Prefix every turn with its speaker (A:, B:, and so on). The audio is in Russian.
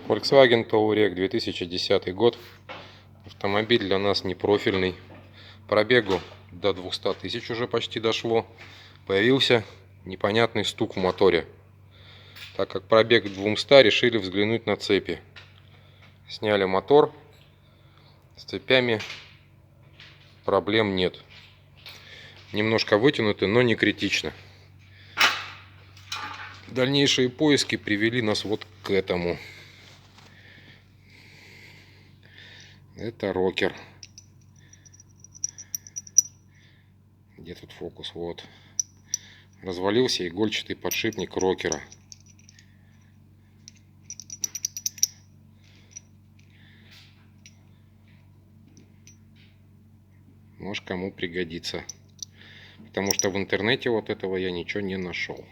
A: Volkswagen Touareg, 2010 год. Автомобиль для нас не профильный. Пробегу до 200 тысяч уже почти дошло. Появился непонятный стук в моторе. Так как пробег 200, решили взглянуть на цепи. Сняли мотор. С цепями проблем нет. Немножко вытянуты, но не критично. Дальнейшие поиски привели нас вот к этому. Это рокер. Где тут фокус? Вот. Развалился игольчатый подшипник рокера. Может, кому пригодится. Потому что в интернете вот этого я ничего не нашел.